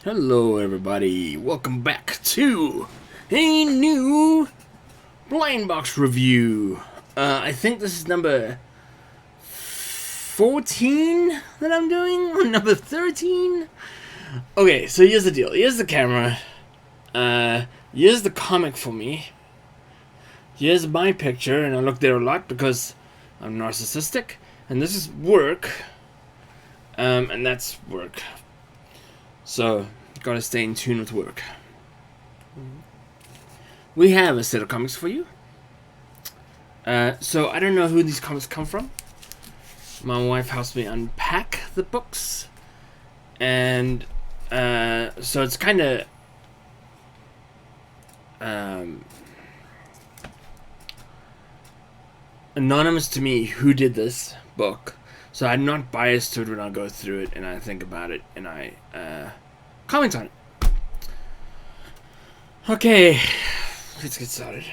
Hello everybody, welcome back to a new blind box review. I think this is number 14 that I'm doing, or number 13? Okay, so here's the deal, here's the camera, here's the comic for me, here's my picture, and I look there a lot because I'm narcissistic, and this is work, and that's work. So, gotta stay in tune with work. We have a set of comics for you. So, I don't know who these comics come from. My wife helps me unpack the books. And, so it's kind of, anonymous to me who did this book. So I'm not biased to it when I go through it and I think about it and I comment on it. Okay, let's get started.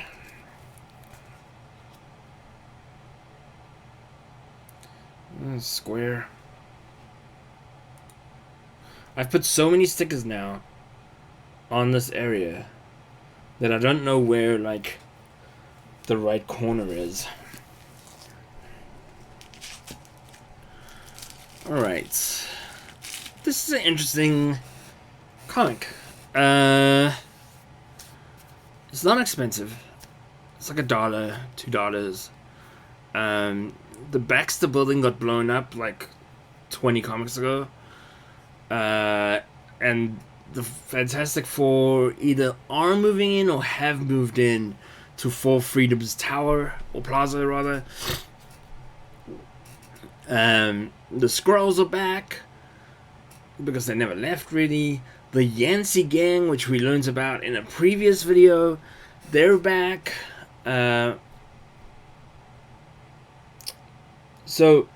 Square. I've put so many stickers now on this area that I don't know where, like, the right corner is. Alright. This is an interesting comic. It's not expensive. It's like $1, $2. The Baxter building got blown up like 20 comics ago. And the Fantastic Four either are moving in or have moved in to Four Freedoms Tower, or Plaza rather. The Skrulls are back because they never left really. The Yancey gang, which we learned about in a previous video, they're back. So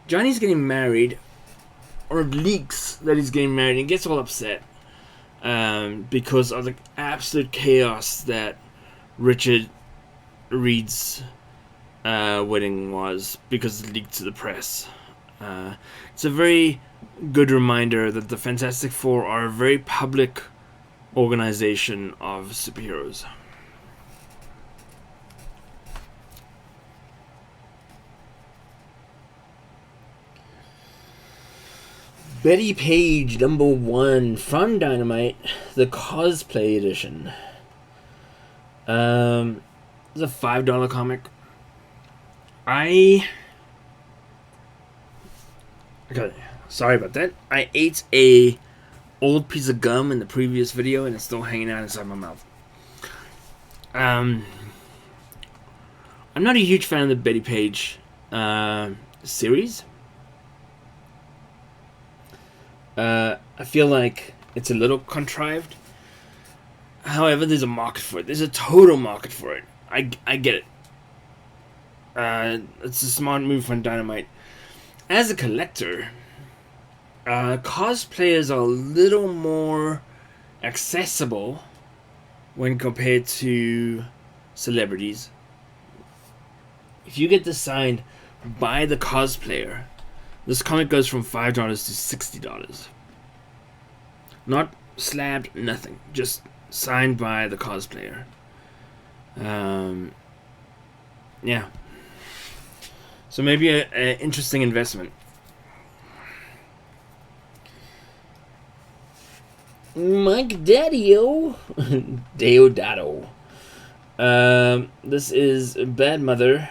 Johnny's getting married, or leaks that he's getting married, and gets all upset because of the absolute chaos that Richard Reed's wedding was, because it leaked to the press. It's a very good reminder that the Fantastic Four are a very public organization of superheroes. Betty Page #1 from Dynamite, the cosplay edition. It's a $5 comic. Okay, sorry about that. I ate a old piece of gum in the previous video and it's still hanging out inside my mouth. I'm not a huge fan of the Betty Page series. I feel like it's a little contrived. However, there's a market for it. There's a total market for it. I get it. It's a smart move from Dynamite. As a collector, cosplayers are a little more accessible when compared to celebrities. If you get this signed by the cosplayer, this comic goes from $5 to $60. Not slabbed, nothing. Just signed by the cosplayer. Yeah. So maybe an interesting investment. Mike Daddio. Deodato. This is Bad Mother.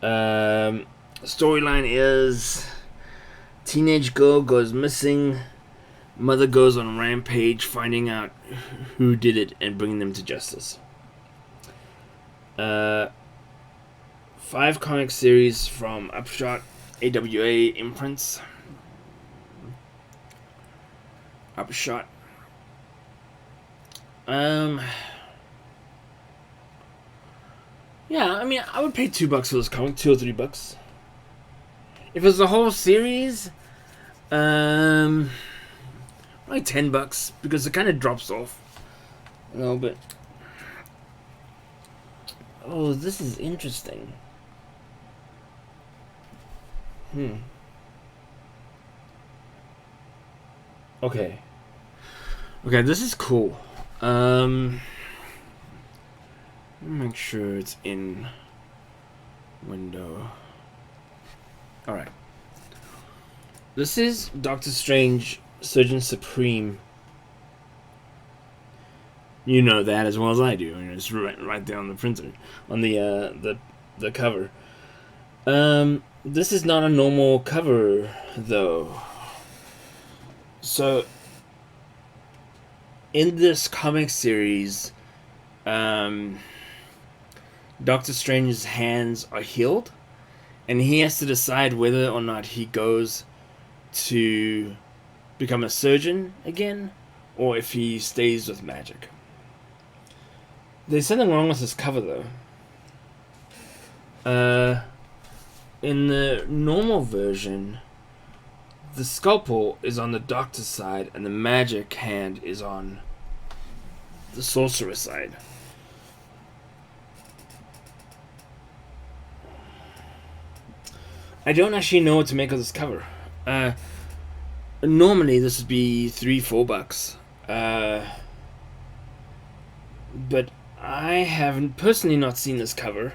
Storyline is teenage girl goes missing. Mother goes on a rampage, finding out who did it and bringing them to justice. 5 comic series from Upshot AWA imprints. Upshot. Yeah, I mean, I would pay $2 for this comic, $2 or $3. If it was the whole series, like $10, because it kind of drops off a little bit. Oh, this is interesting. Okay. Okay, this is cool. Make sure it's in window. Alright. This is Doctor Strange, Surgeon Supreme. You know that as well as I do. It's right there on the printer, on the cover. This is not a normal cover though. So in this comic series, Doctor Strange's hands are healed, and he has to decide whether or not he goes to become a surgeon again, or if he stays with magic. There's something wrong with this cover though. In the normal version, the scalpel is on the doctor's side and the magic hand is on the sorcerer's side. I don't actually know what to make of this cover. Normally this would be $3-4. But I haven't personally not seen this cover.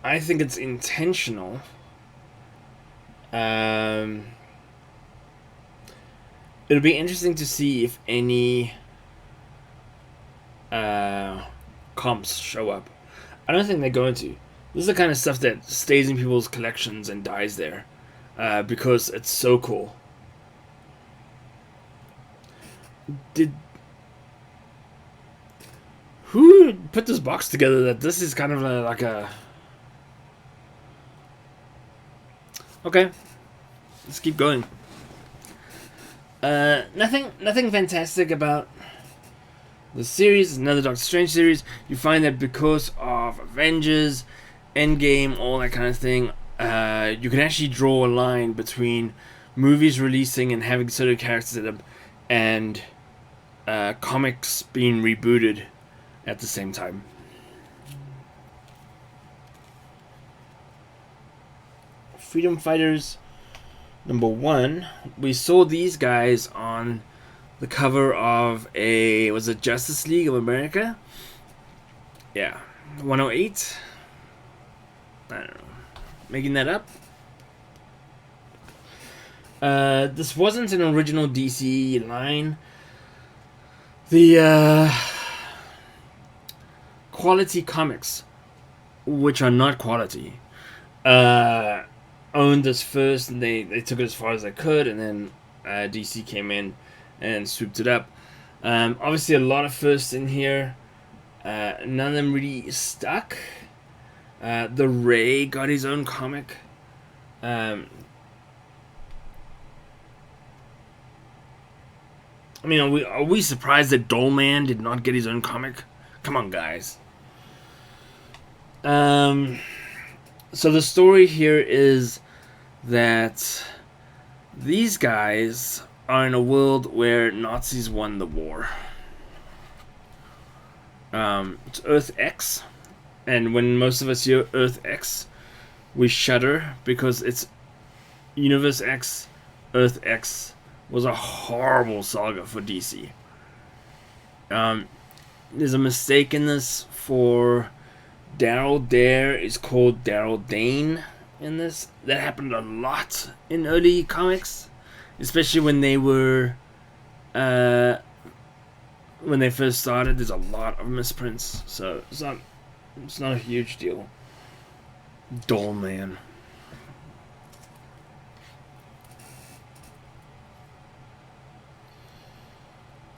I think it's intentional. It'll be interesting to see if any comps show up. I don't think they're going to. This is the kind of stuff that stays in people's collections and dies there, because it's so cool. Who put this box together that this is kind of like a... Okay, let's keep going. Nothing fantastic about the series. Another Doctor Strange series. You find that because of Avengers, Endgame, all that kind of thing, you can actually draw a line between movies releasing and having certain characters in them, and comics being rebooted at the same time. Freedom Fighters #1. We saw these guys on the cover of was it Justice League of America? Yeah. 108? I don't know. Making that up? This wasn't an original DC line. The Quality Comics, which are not quality, owned this first, and they took it as far as they could, and then DC came in and swooped it up. Obviously a lot of firsts in here. None of them really stuck. The Ray got his own comic. I mean, are we surprised that Dollman did not get his own comic? Come on, guys. So the story here is that these guys are in a world where Nazis won the war. It's Earth X, and when most of us hear Earth X, we shudder because it's Universe X. Earth X was a horrible saga for DC. There's a mistake in this for Daryl Dare is called Daryl Dane in this. That happened a lot in early comics, especially when they were when they first started. There's a lot of misprints, so it's not a huge deal. Dollman.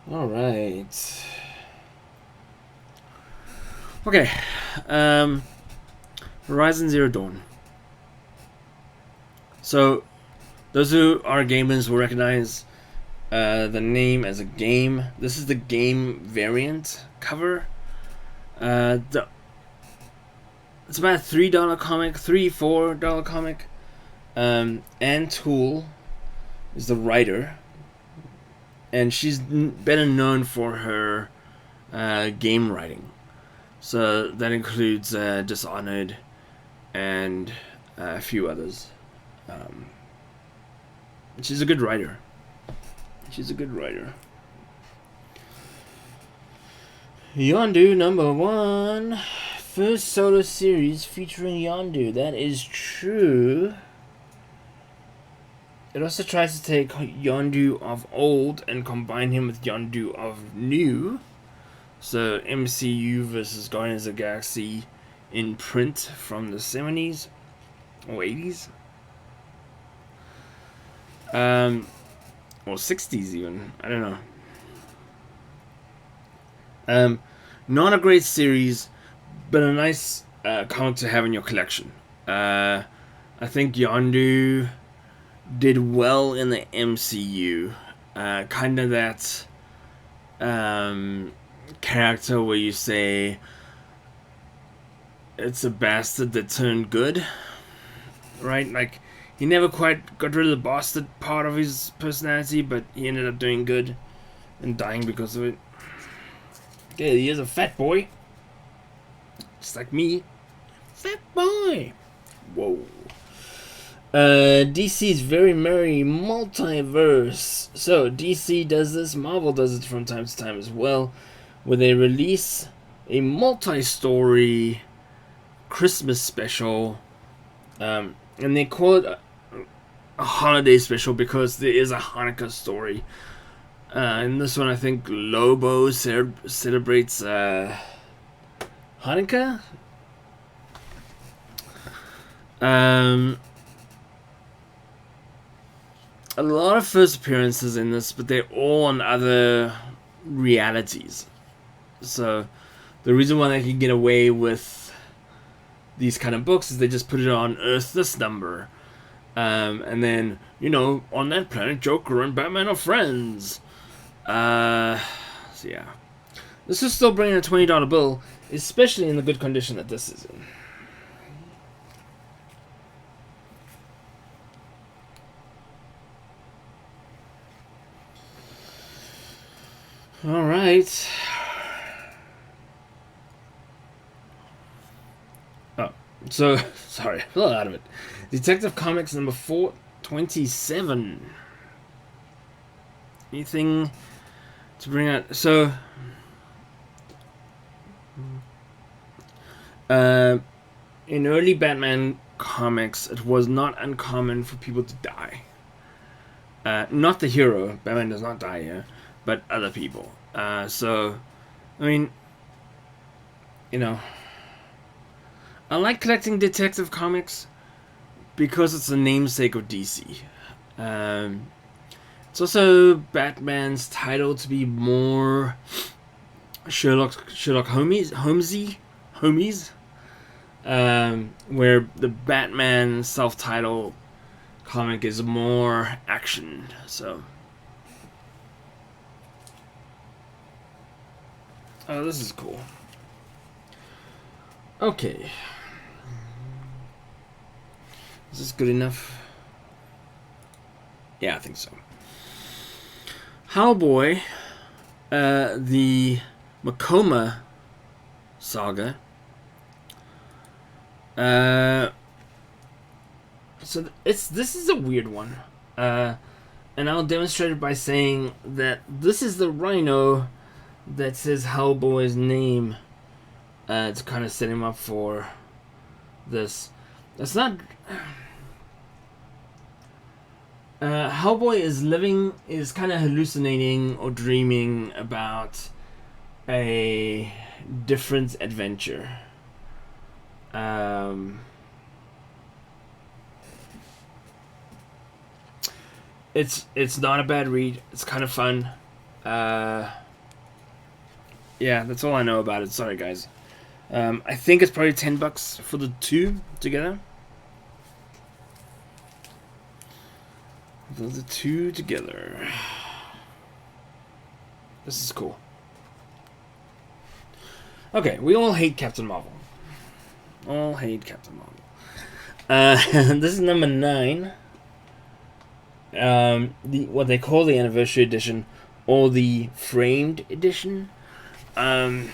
All right. Okay. Horizon Zero Dawn. So, those who are gamers will recognize the name as a game. This is the game variant cover. It's about a $3 comic, $4 comic. Ann Toole is the writer, and she's better known for her game writing. So that includes Dishonored and a few others. She's a good writer. Yondu #1. First solo series featuring Yondu. That is true. It also tries to take Yondu of old and combine him with Yondu of new. So MCU versus Guardians of the Galaxy in print from the 70s or 80s. Or 60s even. I don't know. Not a great series, but a nice comic to have in your collection. I think Yondu did well in the MCU. Kind of that character where you say it's a bastard that turned good, right? Like, he never quite got rid of the bastard part of his personality, but he ended up doing good and dying because of it. Okay, he is a fat boy. Just like me. Fat boy. Whoa. DC's Very Merry Multiverse. So, DC does this, Marvel does it from time to time as well, where they release a multi-story Christmas special, and they call it a holiday special because there is a Hanukkah story. In this one, I think Lobo celebrates Hanukkah. A lot of first appearances in this, but they're all on other realities. So the reason why they can get away with these kind of books is they just put it on Earth this number. And then, on that planet, Joker and Batman are friends. So yeah. This is still bringing a $20 bill, especially in the good condition that this is in. Alright. Oh, so, sorry, a little out of it. Detective Comics number 427. Anything to bring out? So, in early Batman comics, it was not uncommon for people to die. Not the hero. Batman does not die here, but other people. So, I mean, I like collecting Detective Comics because it's the namesake of DC. It's also Batman's title to be more Sherlock Holmesy, where the Batman self-titled comic is more action. So, oh, this is cool. Okay, is this good enough? Yeah, I think so. Hellboy, the Macoma saga. So this is a weird one, and I'll demonstrate it by saying that this is the rhino that says Hellboy's name, to kind of set him up for this. That's not. Hellboy is kind of hallucinating or dreaming about a different adventure. It's not a bad read. It's kind of fun. Yeah, that's all I know about it. Sorry, guys. I think it's probably $10 for the two together. The two together. This is cool. Okay, we all hate Captain Marvel. All hate Captain Marvel. This is number 9. What they call the anniversary edition, or the framed edition. So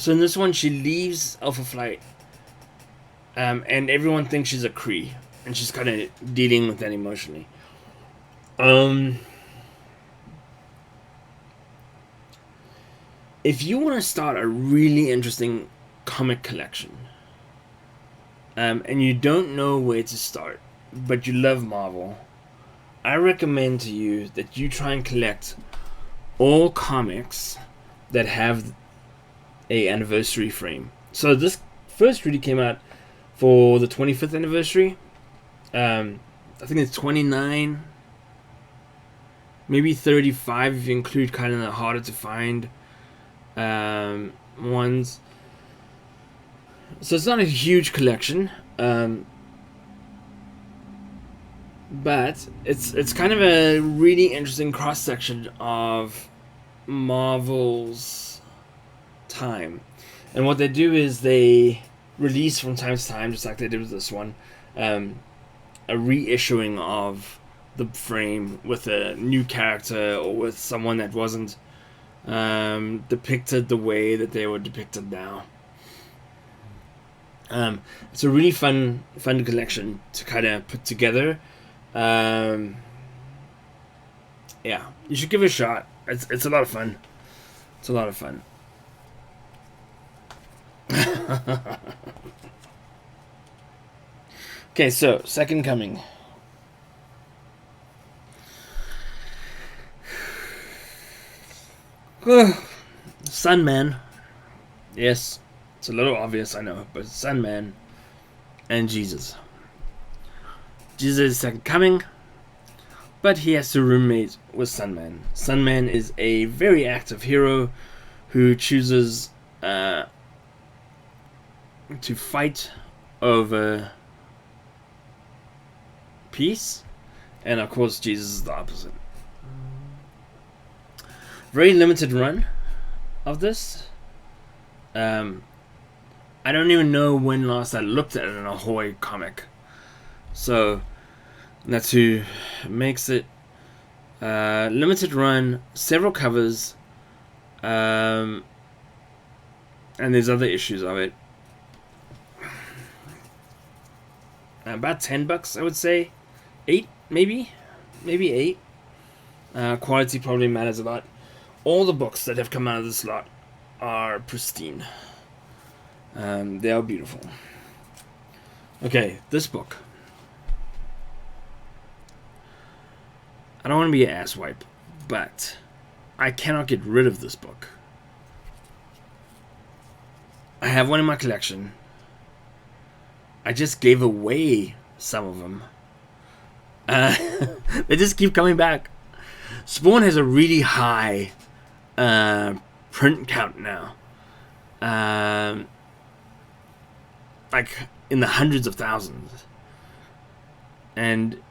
in this one, she leaves Alpha Flight, and everyone thinks she's a Kree, and she's kind of dealing with that emotionally. if you want to start a really interesting comic collection, and you don't know where to start, but you love Marvel, I recommend to you that you try and collect all comics that have a anniversary frame. So this first really came out for the 25th anniversary. I think it's 29, maybe 35 if you include kind of the harder to find ones. So it's not a huge collection, but it's kind of a really interesting cross section of Marvel's time. And what they do is they release from time to time, just like they did with this one, a reissuing of the frame with a new character or with someone that wasn't depicted the way that they were depicted now. It's a really fun collection to kind of put together. Yeah, you should give it a shot. It's a lot of fun. It's a lot of fun. Okay, so Second Coming. Sandman. Yes, it's a little obvious, I know, but Sandman and Jesus. Jesus is Second Coming, but he has to roommate with Sandman. Sandman is a very active hero who chooses to fight over peace, and of course Jesus is the opposite. Very limited run of this. I don't even know when last I looked at an Ahoy comic, so that's who makes it. Limited run, several covers, and there's other issues of it. About $10, I would say. 8, maybe 8. Quality probably matters a lot. All the books that have come out of this lot are pristine. They are beautiful. Okay, this book. I don't want to be an asswipe, but I cannot get rid of this book. I have one in my collection. I just gave away some of them. They just keep coming back. Spawn has a really high print count now. Like in the hundreds of thousands. And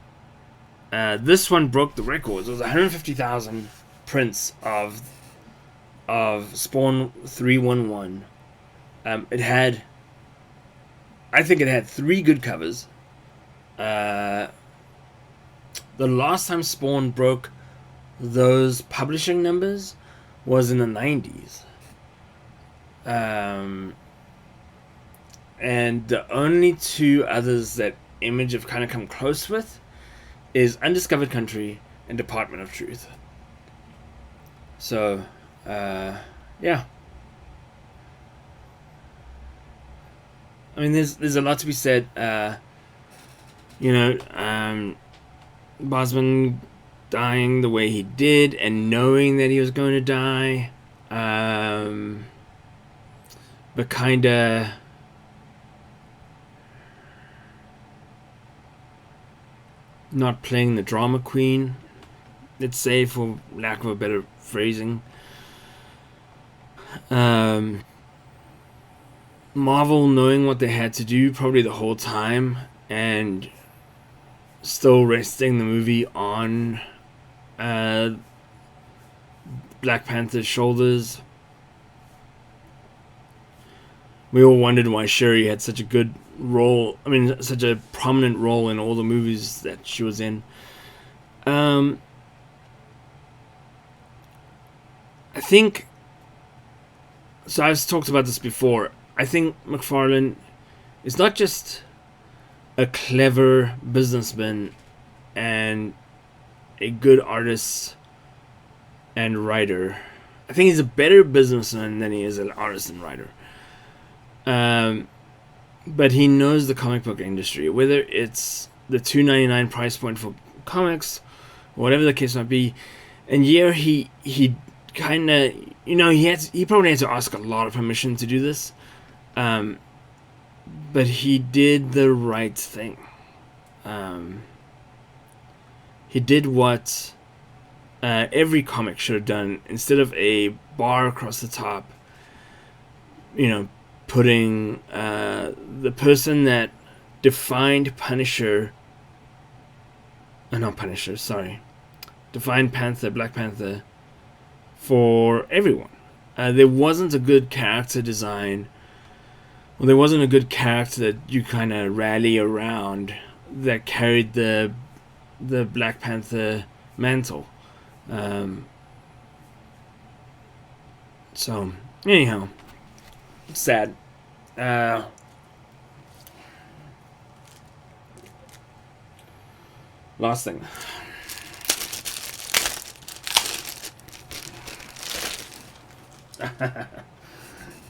this one broke the records. It was 150,000 prints of Spawn 311. I think it had 3 good covers. The last time Spawn broke those publishing numbers was in the 90s. And the only 2 others that Image have kind of come close with is Undiscovered Country and Department of Truth. So, yeah. I mean, there's a lot to be said. Bosman dying the way he did and knowing that he was going to die, but kind of not playing the drama queen, let's say, for lack of a better phrasing. Marvel knowing what they had to do probably the whole time and still resting the movie on Black Panther's shoulders. We all wondered why Shuri had such a good role, such a prominent role in all the movies that she was in. I think, so I've talked about this before, I think McFarlane is not just a clever businessman and a good artist and writer. I think he's a better businessman than he is an artist and writer. But he knows the comic book industry, whether it's the $2.99 price point for comics, whatever the case might be. And yeah, he kind of, he probably had to ask a lot of permission to do this, but he did the right thing. He did what every comic should have done. Instead of a bar across the top, putting the person that defined defined Black Panther for everyone. There wasn't a good character design. Well, there wasn't a good character that you kind of rally around that carried the Black Panther mantle. So anyhow, sad. Last thing.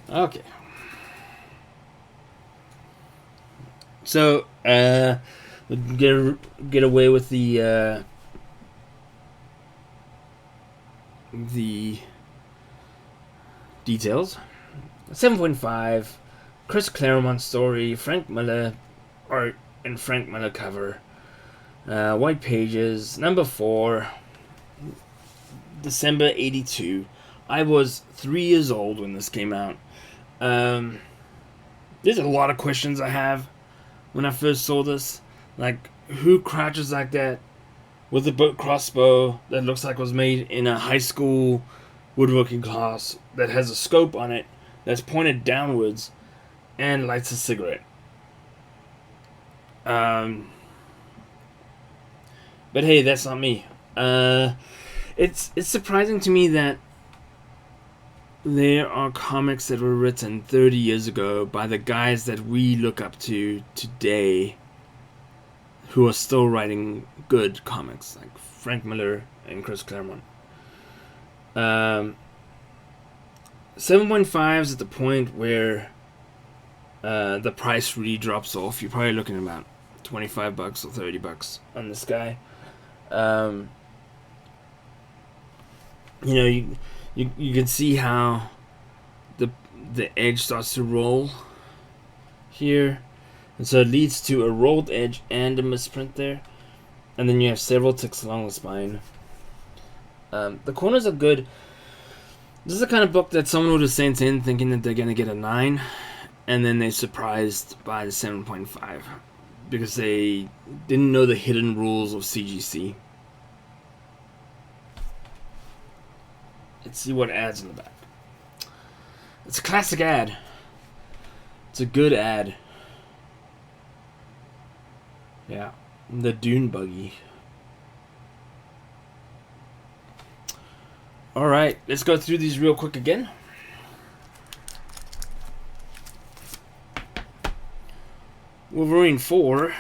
Okay. So, get away with the details. 7.5, Chris Claremont story, Frank Miller art and Frank Miller cover. White pages, number 4, December 82. I was 3 years old when this came out. There's a lot of questions I have when I first saw this. Like, who crouches like that with a crossbow that looks like was made in a high school woodworking class that has a scope on it that's pointed downwards and lights a cigarette? But hey, that's not me. It's surprising to me that there are comics that were written 30 years ago by the guys that we look up to today who are still writing good comics, like Frank Miller and Chris Claremont. 7.5 is at the point where the price really drops off. You're probably looking at about $25 or $30 on this guy. You can see how the edge starts to roll here, and so it leads to a rolled edge and a misprint there, and then you have several ticks along the spine. The corners are good. This is the kind of book that someone would have sent in thinking that they're gonna get a 9, and then they're surprised by the 7.5 because they didn't know the hidden rules of CGC. Let's see what ad's in the back. It's a classic ad. It's a good ad. Yeah. The Dune buggy. Alright, let's go through these real quick again. Wolverine 4.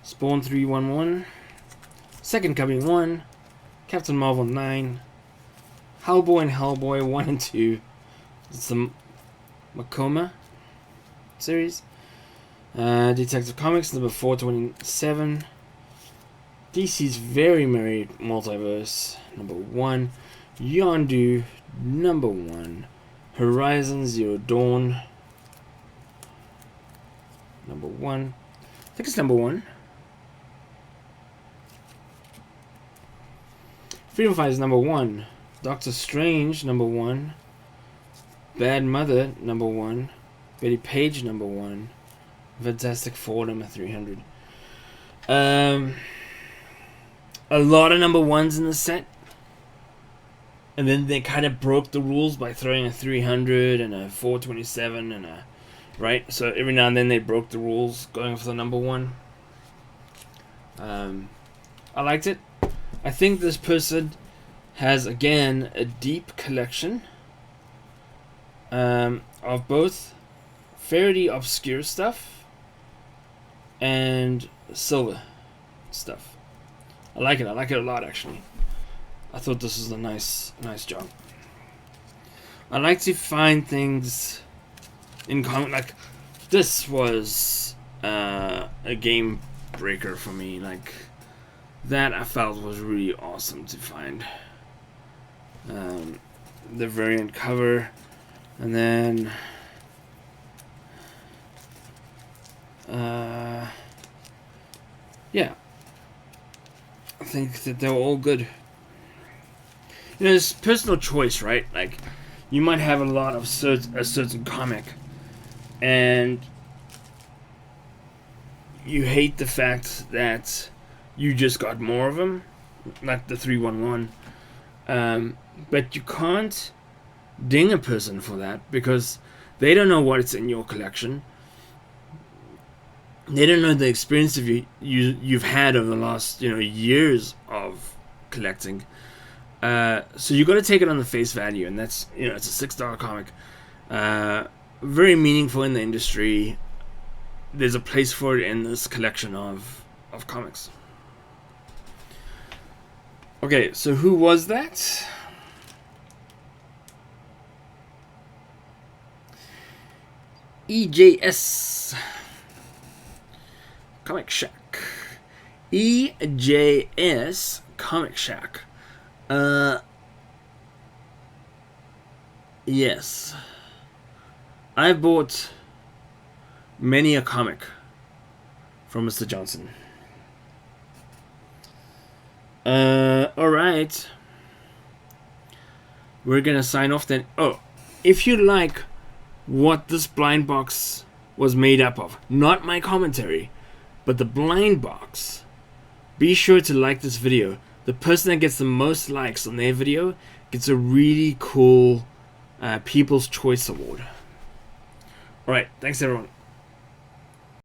Spawn 311. Second Coming 1. Captain Marvel 9. Hellboy and Hellboy 1 and 2. It's the Macoma series. Detective Comics number 427. DC's Very Merry Multiverse number 1. Yondu number 1. Horizon Zero Dawn number 1. I think it's number 1. Freedom Fighters number 1. Doctor Strange number 1. Bad Mother number 1. Betty Page number 1. Fantastic Four number 300. A lot of number 1s in the set. And then they kind of broke the rules by throwing a 300 and a 427 and a... Right? So every now and then they broke the rules going for the number 1. I liked it. I think this person has, again, a deep collection of both fairly obscure stuff and silver stuff. I like it a lot, actually. I thought this was a nice job. I like to find things in comic, like this was a game breaker for me. Like that I felt was really awesome to find. The variant cover, and then yeah, I think that they're all good. You know, it's personal choice, right? Like, you might have a lot of a certain comic, and you hate the fact that you just got more of them, like the 311. But you can't ding a person for that because they don't know what's in your collection. They don't know the experience of you've had over the last years of collecting. So you got to take it on the face value, and that's it's a $6 comic, very meaningful in the industry. There's a place for it in this collection of comics. Okay, so who was that? EJs Comic Shack. EJs Comic Shack. Yes. I bought many a comic from Mr. Johnson. Alright. We're gonna sign off then. Oh, if you like what this blind box was made up of, not my commentary, but the blind box, be sure to like this video. The person that gets the most likes on their video gets a really cool People's Choice Award. Alright, thanks everyone.